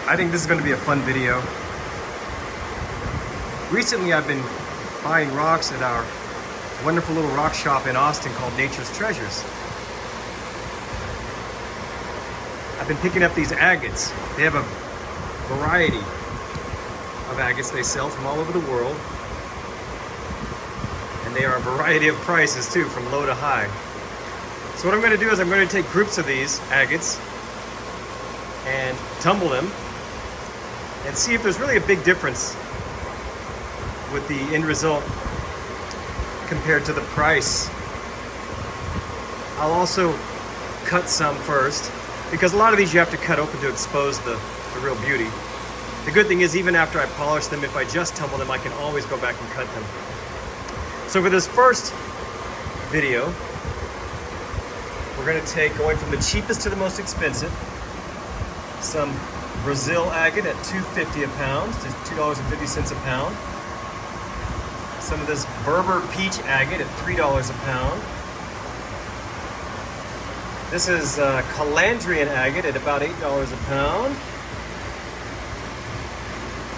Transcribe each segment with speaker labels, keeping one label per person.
Speaker 1: I think this is going to be a fun video. Recently I've been buying rocks at our wonderful little rock shop in Austin called Nature's Treasures. I've been picking up these agates. They have a variety of agates they sell from all over the world. And they are a variety of prices too, from low to high. So what I'm going to do is I'm going to take groups of these agates and tumble them and see if there's really a big difference with the end result compared to the price. I'll also cut some first, because a lot of these you have to cut open to expose the real beauty. The good thing is, even after I polish them, if I just tumble them, I can always go back and cut them. So for this first video, we're going to take, going from the cheapest to the most expensive, some Brazil agate at $2.50 a pound to $2.50 a pound. Some of this Berber peach agate at $3 a pound. This is Calandrian agate at about $8 a pound.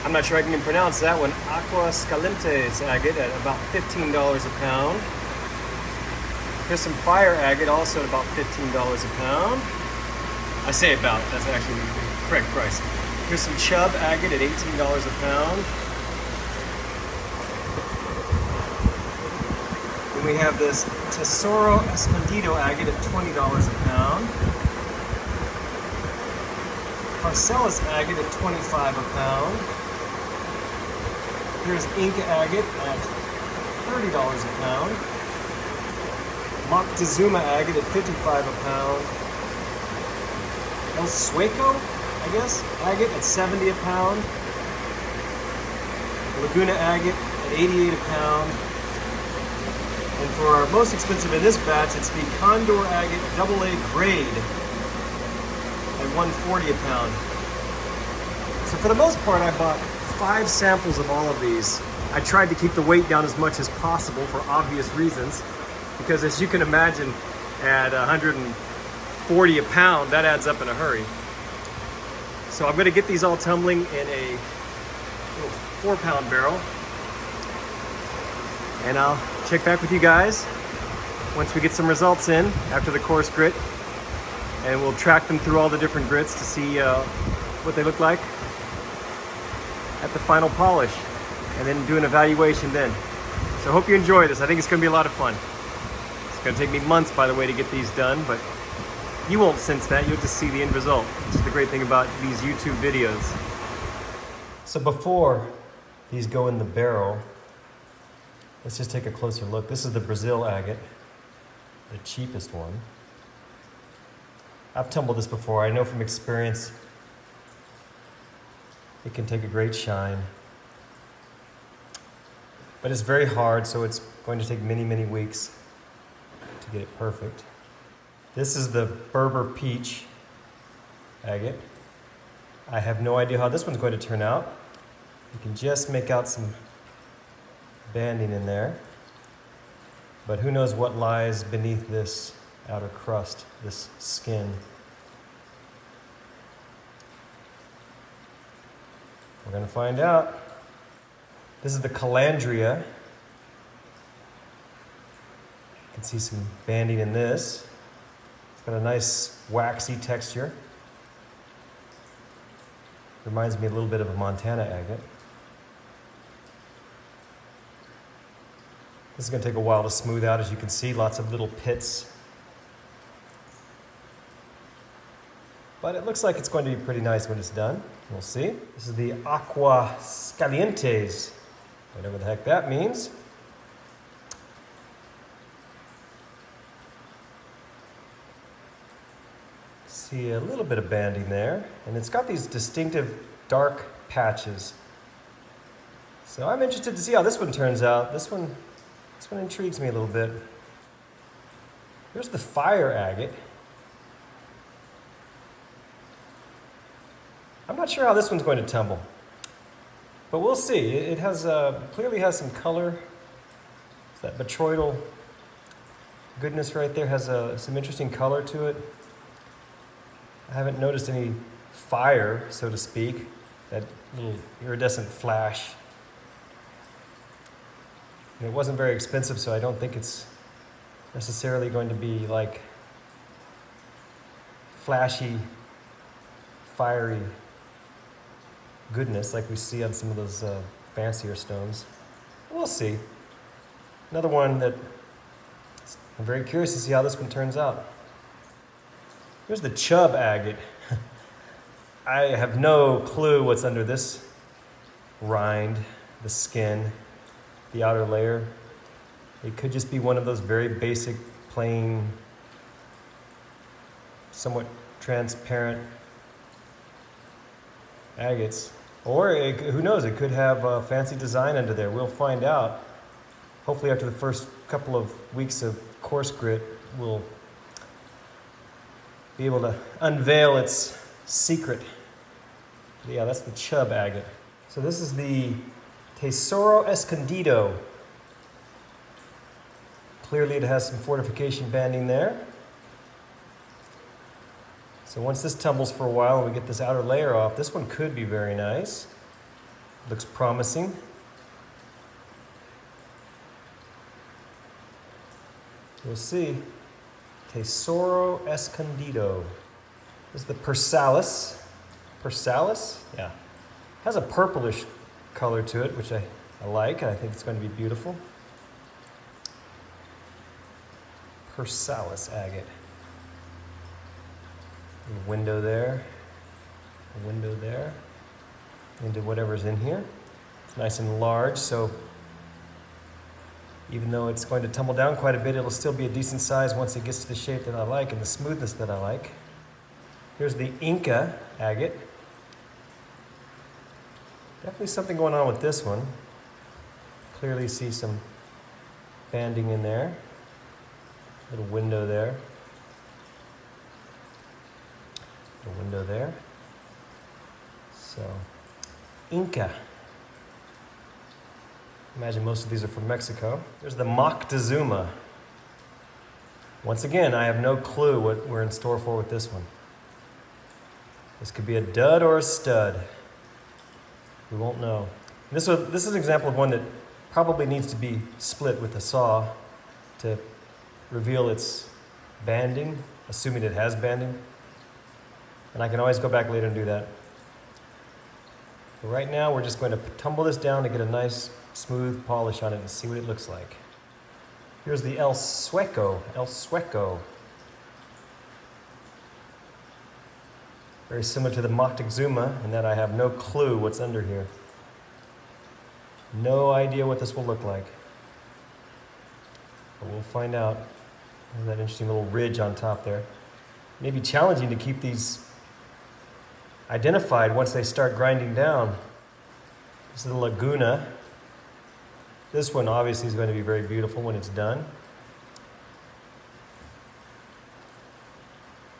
Speaker 1: I'm not sure I can even pronounce that one. Aqua Scalientes agate at about $15 a pound. Here's some fire agate also at about $15 a pound. I say about, that's actually the correct price. Here's some Chub Agate at $18 a pound. Then we have this Tesoro Escondido agate at $20 a pound. Persallas agate at $25 a pound. Here's Inca Agate at $30 a pound. Moctezuma agate at $55 a pound. Sueco, I guess, agate at $70 a pound. Laguna agate at $88 a pound. And for our most expensive in this batch, it's the Condor Agate AA grade at $140 a pound. So for the most part, I bought 5 samples of all of these. I tried to keep the weight down as much as possible for obvious reasons, because as you can imagine, at 140 a pound, that adds up in a hurry. So I'm going to get these all tumbling in a little 4-pound barrel, and I'll check back with you guys once we get some results in after the coarse grit, and we'll track them through all the different grits to see what they look like at the final polish, and then do an evaluation then. So I hope you enjoy this. I think it's going to be a lot of fun. It's going to take me months, by the way, to get these done, but you won't sense that. You'll just see the end result, which is the great thing about these YouTube videos. So before these go in the barrel, let's just take a closer look. This is the Brazil agate, the cheapest one. I've tumbled this before. I know from experience it can take a great shine. But it's very hard, so it's going to take many, many weeks to get it perfect. This is the Berber peach agate. I have no idea how this one's going to turn out. You can just make out some banding in there. But who knows what lies beneath this outer crust, this skin. We're going to find out. This is the Calandria. You can see some banding in this. It's got a nice waxy texture. Reminds me a little bit of a Montana agate. This is going to take a while to smooth out, as you can see, lots of little pits. But it looks like it's going to be pretty nice when it's done. We'll see. This is the Aqua Scalientes, whatever the heck that means. See a little bit of banding there, and it's got these distinctive dark patches. So I'm interested to see how this one turns out. This one intrigues me a little bit. Here's the fire agate. I'm not sure how this one's going to tumble, but we'll see. It has clearly has some color. It's that botryoidal goodness right there has some interesting color to it. I haven't noticed any fire, so to speak, that little iridescent flash. And it wasn't very expensive, so I don't think it's necessarily going to be like flashy, fiery goodness like we see on some of those fancier stones. We'll see. Another one that I'm very curious to see how this one turns out. Here's the Chub Agate. I have no clue what's under this rind, the skin, the outer layer. It could just be one of those very basic, plain, somewhat transparent agates. Or who knows, it could have a fancy design under there. We'll find out. Hopefully after the first couple of weeks of coarse grit, we'll be able to unveil its secret. Yeah, that's the Chub Agate. So this is the Tesoro Escondido. Clearly it has some fortification banding there. So once this tumbles for a while and we get this outer layer off, this one could be very nice. Looks promising. We'll see. Tesoro Escondido. This is the Persallas. Persallas? Yeah. Has a purplish color to it, which I like, and I think it's going to be beautiful. Persallas agate. A window there. A window there. Into whatever's in here. It's nice and large, so even though it's going to tumble down quite a bit, it'll still be a decent size once it gets to the shape that I like and the smoothness that I like. Here's the Inca Agate. Definitely something going on with this one. Clearly see some banding in there. Little window there. Little window there. So, Inca. Imagine most of these are from Mexico. There's the Moctezuma. Once again, I have no clue what we're in store for with this one. This could be a dud or a stud. We won't know. This is an example of one that probably needs to be split with a saw to reveal its banding, assuming it has banding. And I can always go back later and do that. But right now, we're just going to tumble this down to get a nice, smooth polish on it and see what it looks like. Here's the El Sueco. El Sueco. Very similar to the Moctezuma in that I have no clue what's under here. No idea what this will look like. But we'll find out. There's that interesting little ridge on top there. It may be challenging to keep these identified once they start grinding down. This is the Laguna. This one obviously is going to be very beautiful when it's done.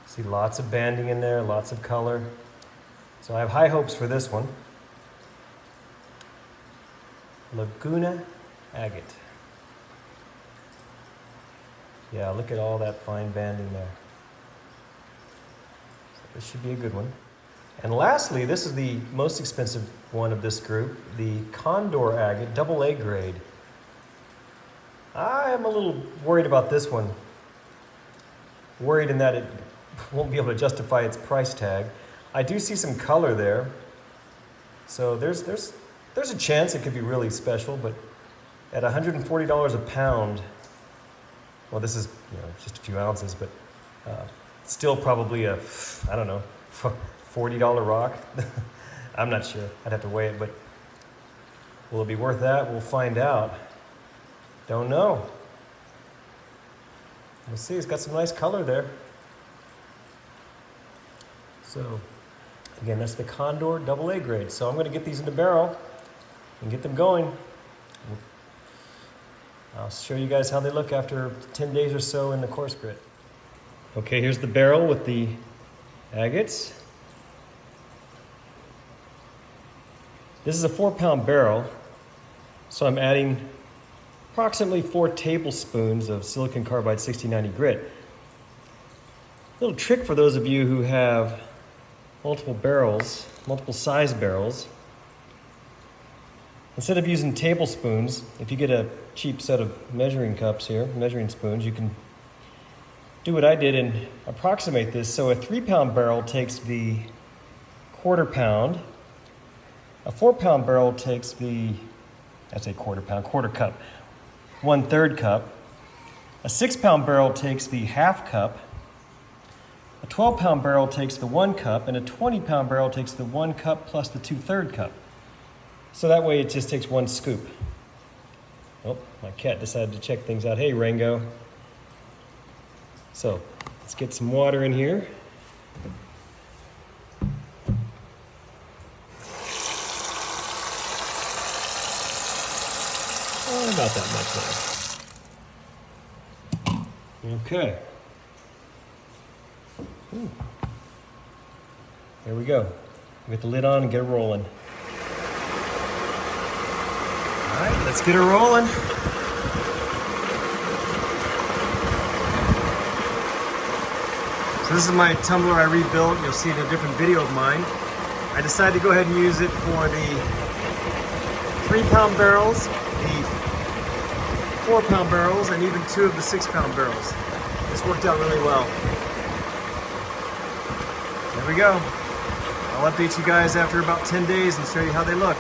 Speaker 1: See lots of banding in there, lots of color. So I have high hopes for this one. Laguna Agate. Yeah, look at all that fine banding there. So this should be a good one. And lastly, this is the most expensive one of this group, the Condor Agate, AA grade. I am a little worried about this one. Worried in that it won't be able to justify its price tag. I do see some color there. So there's a chance it could be really special, but at $140 a pound, well, this is just a few ounces, but still probably a, I don't know, $40 rock. I'm not sure. I'd have to weigh it, but will it be worth that? We'll find out. Don't know. We'll see. It's got some nice color there. So, again, that's the Condor AA grade. So I'm going to get these in the barrel and get them going. I'll show you guys how they look after 10 days or so in the coarse grit. Okay, here's the barrel with the agates. This is a 4-pound barrel, so I'm adding approximately 4 tablespoons of silicon carbide 6090 grit. Little trick for those of you who have multiple barrels, multiple size barrels. Instead of using tablespoons, if you get a cheap set of measuring cups here, measuring spoons, you can do what I did and approximate this. So a 3-pound barrel takes the 1/4 pound. A 4-pound barrel takes the, that's a 1/4 pound, 1/4 cup, 1/3 cup. A 6-pound barrel takes the 1/2 cup. A 12-pound barrel takes the 1 cup, and a 20-pound barrel takes the 1 cup plus the 2/3 cup. So that way it just takes 1 scoop. Oh, my cat decided to check things out. Hey, Rango. So let's get some water in here. Oh, about that much there. Okay. Ooh. There we go. Get the lid on and get it rolling. All right, let's get her rolling. So this is my tumbler I rebuilt. You'll see it in a different video of mine. I decided to go ahead and use it for the 3-pound barrels, the 4-pound barrels, and even 2 of the 6-pound barrels. This worked out really well. There we go. I'll update you guys after about 10 days and show you how they look.